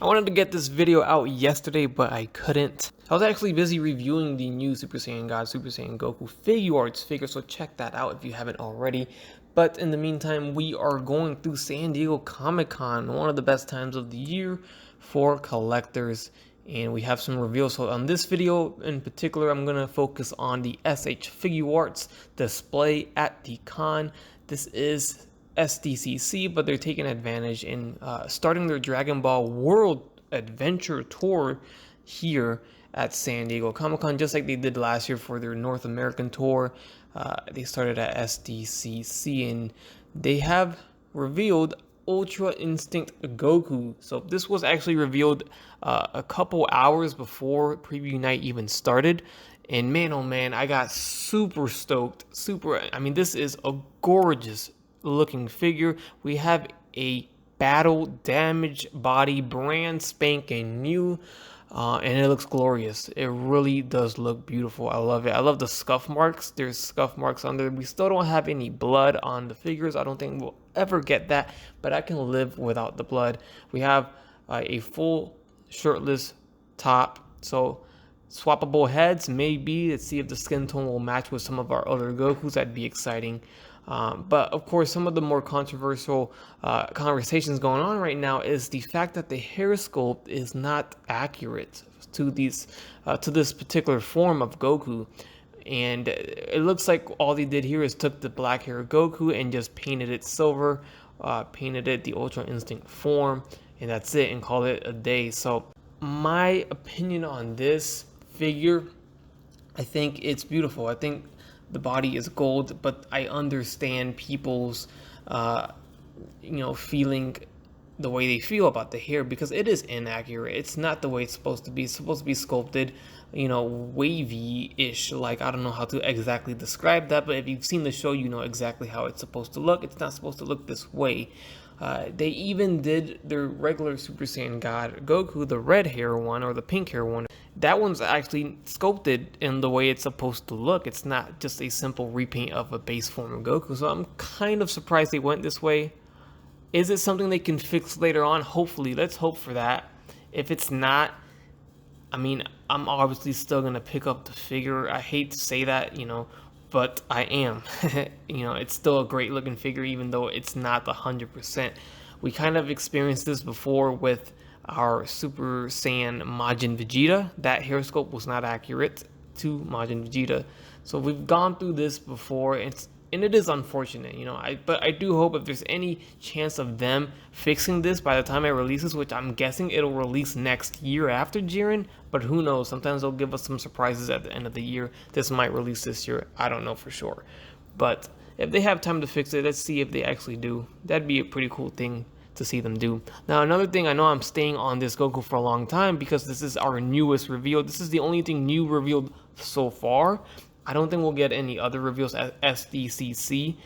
I wanted to get this video out yesterday, but I couldn't. I was actually busy reviewing the new Super Saiyan God, Super Saiyan Goku Figuarts figure, so check that out if you haven't already. But in the meantime, we are going through San Diego Comic-Con, one of the best times of the year for collectors, and we have some reveals. So on this video in particular, I'm going to focus on the SH Figuarts display at the con. This is SDCC, but they're taking advantage in starting their Dragon Ball World Adventure Tour here at San Diego Comic-Con, just like they did last year for their North American tour. They started at SDCC, and they have revealed Ultra Instinct Goku. So this was actually revealed a couple hours before preview night even started. And man, oh man, I got super stoked. I mean, this is a gorgeous looking figure. We have a battle damaged body, brand spanking new, and it looks glorious. It really does look beautiful. I love it. I love the scuff marks. There's scuff marks on there. We still don't have any blood on the figures. I don't think we'll ever get that, but I can live without the blood. We have a full shirtless top, so swappable heads, maybe. Let's see if the skin tone will match with some of our other Gokus. That'd be exciting. But of course, some of the more controversial conversations going on right now is the fact that the hair sculpt is not accurate to this particular form of Goku. And it looks like all they did here is took the black hair Goku and just painted it silver, painted it the Ultra Instinct form, and that's it, and called it a day. So my opinion on this figure, I think it's beautiful. I think the body is gold, but I understand people's, feeling the way they feel about the hair, because it is inaccurate. It's not the way it's supposed to be. It's supposed to be sculpted, wavy-ish. Like, I don't know how to exactly describe that, but if you've seen the show, you know exactly how it's supposed to look. It's not supposed to look this way. They even did their regular Super Saiyan God Goku, the red hair one or the pink hair one. That one's actually sculpted in the way it's supposed to look. It's not just a simple repaint of a base form of Goku. So I'm kind of surprised they went this way. Is it something they can fix later on? Hopefully. Let's hope for that. If it's not, I mean, I'm obviously still going to pick up the figure. I hate to say that, but I am. It's still a great looking figure, even though it's not 100%. We kind of experienced this before with our Super Saiyan Majin Vegeta. That hair sculpt was not accurate to Majin Vegeta. So we've gone through this before. And it is unfortunate, but I do hope if there's any chance of them fixing this by the time it releases, which I'm guessing it'll release next year after Geron, but who knows? Sometimes they'll give us some surprises at the end of the year. This might release this year. I don't know for sure. But if they have time to fix it, let's see if they actually do. That'd be a pretty cool thing to see them do. Now, another thing, I know I'm staying on this Goku for a long time because this is our newest reveal. This is the only thing new revealed so far. I don't think we'll get any other reveals at SDCC,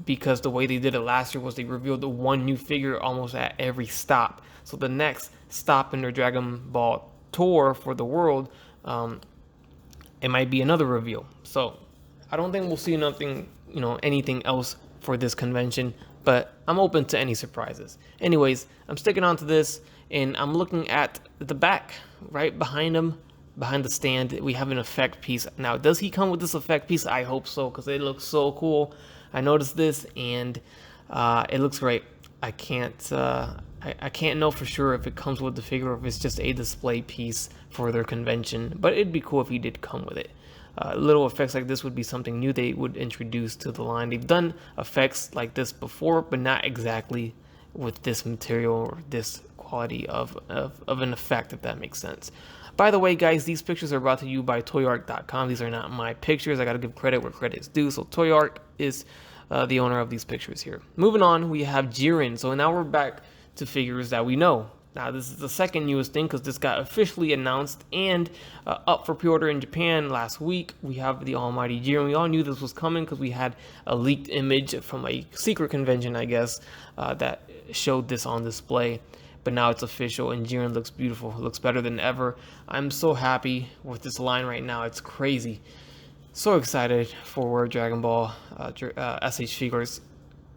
because the way they did it last year was they revealed the one new figure almost at every stop. So the next stop in their Dragon Ball tour for the world, it might be another reveal. So I don't think we'll see anything else for this convention, but I'm open to any surprises. Anyways, I'm sticking on to this, and I'm looking at the back right behind him. Behind the stand, we have an effect piece. Now, does he come with this effect piece? I hope so, because it looks so cool. I noticed this, and it looks great. I can't know for sure if it comes with the figure or if it's just a display piece for their convention, but it'd be cool if he did come with it. Little effects like this would be something new they would introduce to the line. They've done effects like this before, but not exactly with this material or this quality of an effect, if that makes sense. By the way, guys, these pictures are brought to you by toyark.com. These are not my pictures. I gotta give credit where credit is due. So Toyark is the owner of these pictures here. Moving on, we have Geron. So now we're back to figures that we know. Now, this is the second newest thing because this got officially announced and up for pre-order in Japan last week. We have the almighty Geron. We all knew this was coming because we had a leaked image from a secret convention, I guess, that showed this on display. But now it's official, and Geron looks beautiful. It looks better than ever. I'm so happy with this line right now. It's crazy. So excited for where Dragon Ball SH Figuarts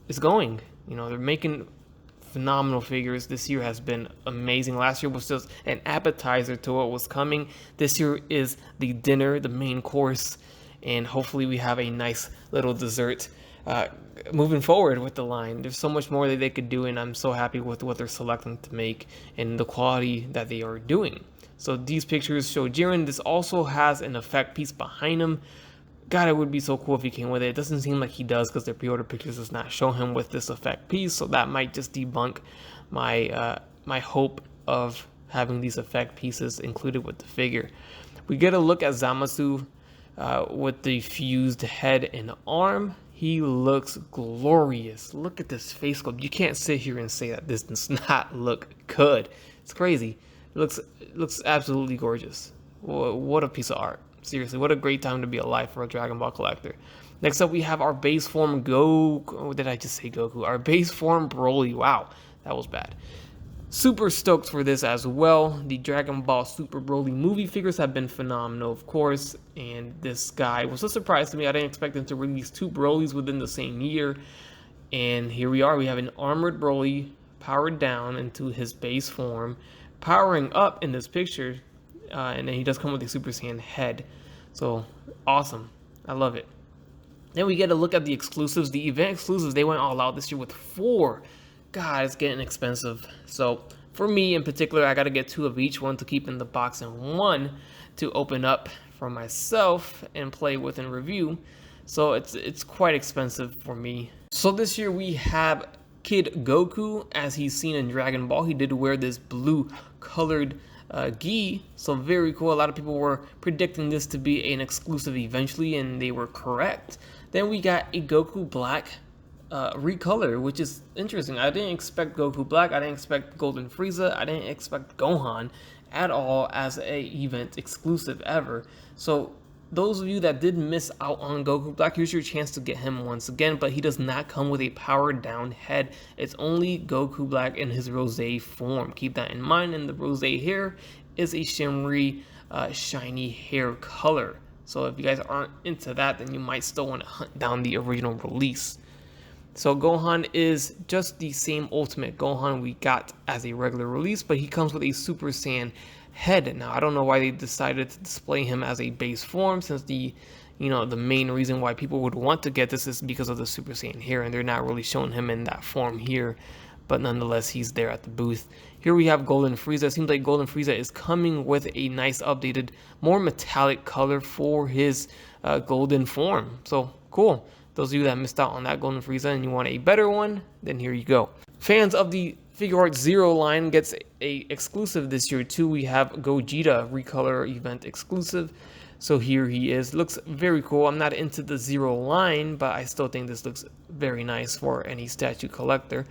is going. They're making phenomenal figures. This year has been amazing. Last year was just an appetizer to what was coming. This year is the dinner, the main course, and hopefully we have a nice little dessert moving forward with the line. There's so much more that they could do, and I'm so happy with what they're selecting to make and the quality that they are doing. So these pictures show Geron. This also has an effect piece behind him. God, it would be so cool if he came with it. It doesn't seem like he does because their pre-order pictures does not show him with this effect piece, so that might just debunk my my hope of having these effect pieces included with the figure. We get a look at Zamasu with the fused head and arm. He looks glorious. Look at this face sculpt. You can't sit here and say that this does not look good. It's crazy. It looks absolutely gorgeous. What a piece of art. Seriously, what a great time to be alive for a Dragon Ball collector. Next up, we have our base form Goku. Did I just say Goku? Our base form Broly. Wow, that was bad. Super stoked for this as well. The Dragon Ball Super Broly movie figures have been phenomenal, of course, and this guy was a surprise to me. I didn't expect them to release 2 Brolys within the same year, and here we are. We have an armored Broly powered down into his base form, powering up in this picture, and then he does come with a Super Saiyan head. So awesome. I love it. Then we get a look at the exclusives. The event exclusives, they went all out this year with 4. God, it's getting expensive. So for me in particular, I got to get 2 of each, one to keep in the box and 1 to open up for myself and play with and review. So it's quite expensive for me. So this year we have Kid Goku as he's seen in Dragon Ball. He did wear this blue colored gi, so very cool. A lot of people were predicting this to be an exclusive eventually, and they were correct. Then we got a Goku Black recolor, which is interesting. I didn't expect Goku Black. I didn't expect Golden Frieza. I didn't expect Gohan at all as a event exclusive ever. So those of you that did miss out on Goku Black, here's your chance to get him once again, but he does not come with a powered down head. It's only Goku Black in his rosé form. Keep that in mind, and the rosé hair is a shimmery, shiny hair color. So if you guys aren't into that, then you might still want to hunt down the original release. So Gohan is just the same Ultimate Gohan we got as a regular release, but he comes with a Super Saiyan head. Now I don't know why they decided to display him as a base form, since the main reason why people would want to get this is because of the Super Saiyan hair, and they're not really showing him in that form here, but nonetheless he's there at the booth. Here we have Golden Frieza. It seems like Golden Frieza is coming with a nice updated, more metallic color for his golden form. So cool. Those of you that missed out on that Golden Frieza and you want a better one, then here you go. Fans of the Figuarts Zero line gets a exclusive this year too. We have Gogeta recolor event exclusive. So here he is. Looks very cool. I'm not into the Zero line, but I still think this looks very nice for any statue collector.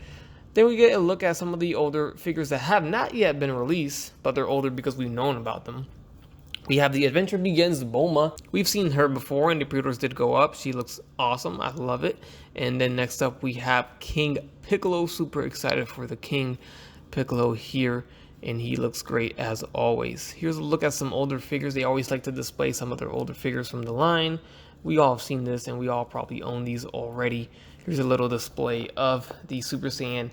Then we get a look at some of the older figures that have not yet been released, but they're older because we've known about them. We have the Adventure Begins Bulma. We've seen her before and the pre-orders did go up. She looks awesome. I love it. And then next up we have King Piccolo. Super excited for the King Piccolo here, and he looks great as always. Here's a look at some older figures. They always like to display some of their older figures from the line. We all have seen this, and we all probably own these already. Here's a little display of the Super Saiyan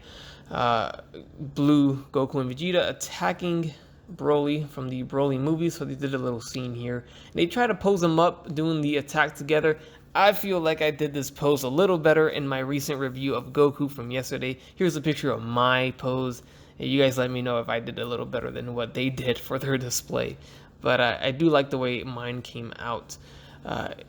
Blue Goku and Vegeta attacking Broly from the Broly movie. So they did a little scene here. And they try to pose them up doing the attack together. I feel like I did this pose a little better in my recent review of Goku from yesterday. Here's a picture of my pose. And you guys let me know if I did a little better than what they did for their display. But I do like the way mine came out.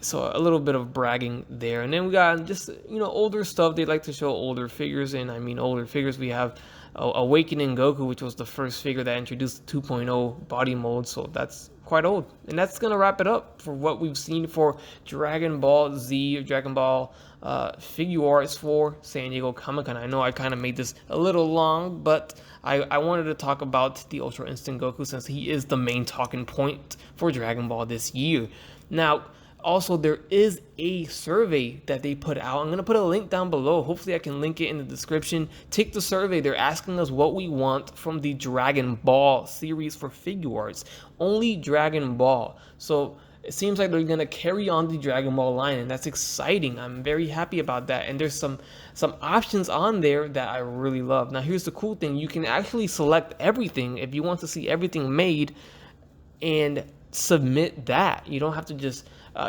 So a little bit of bragging there. And then we got just, older stuff. They like to show older figures. And I mean older figures. We have Awakening Goku, which was the first figure that introduced the 2.0 body mode. So that's quite old. And that's going to wrap it up for what we've seen for Dragon Ball Z, Dragon Ball Figuarts for San Diego Comic-Con. I know I kind of made this a little long, but I wanted to talk about the Ultra Instinct Goku since he is the main talking point for Dragon Ball this year. Now, also, there is a survey that they put out. I'm going to put a link down below. Hopefully, I can link it in the description. Take the survey. They're asking us what we want from the Dragon Ball series for Figuarts. Only Dragon Ball. So it seems like they're going to carry on the Dragon Ball line, and that's exciting. I'm very happy about that. And there's some options on there that I really love. Now, here's the cool thing. You can actually select everything if you want to see everything made and submit that. You don't have to just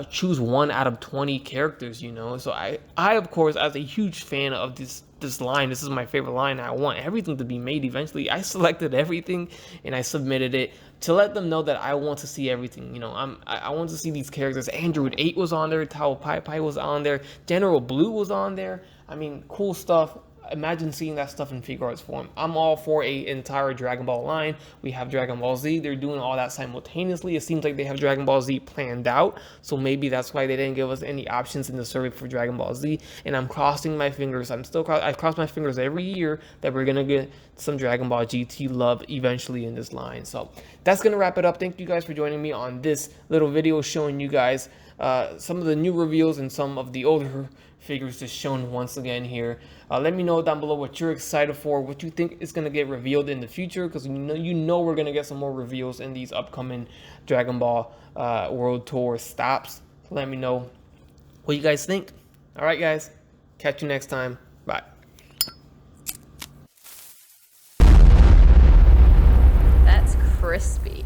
choose one out of 20 characters, you know. So I of course, as a huge fan of this line, this is my favorite line. I want everything to be made eventually. I selected everything and I submitted it to let them know that I want to see everything. You know, I want to see these characters. Android 8 was on there, Tao Pai Pai was on there, General Blue was on there. I mean, cool stuff. Imagine seeing that stuff in Figuarts form. I'm all for a entire Dragon Ball line. We have Dragon Ball Z. They're doing all that simultaneously. It seems like they have Dragon Ball Z planned out. So maybe that's why they didn't give us any options in the survey for Dragon Ball Z. And I'm crossing my fingers. I cross my fingers every year that we're going to get some Dragon Ball GT love eventually in this line. So that's going to wrap it up. Thank you guys for joining me on this little video showing you guys some of the new reveals and some of the older figures just shown once again here. Let me know down below what you're excited for, what you think is going to get revealed in the future, because you know we're going to get some more reveals in these upcoming Dragon Ball World Tour stops. So let me know what you guys think. All right, guys. Catch you next time. Bye. That's crispy.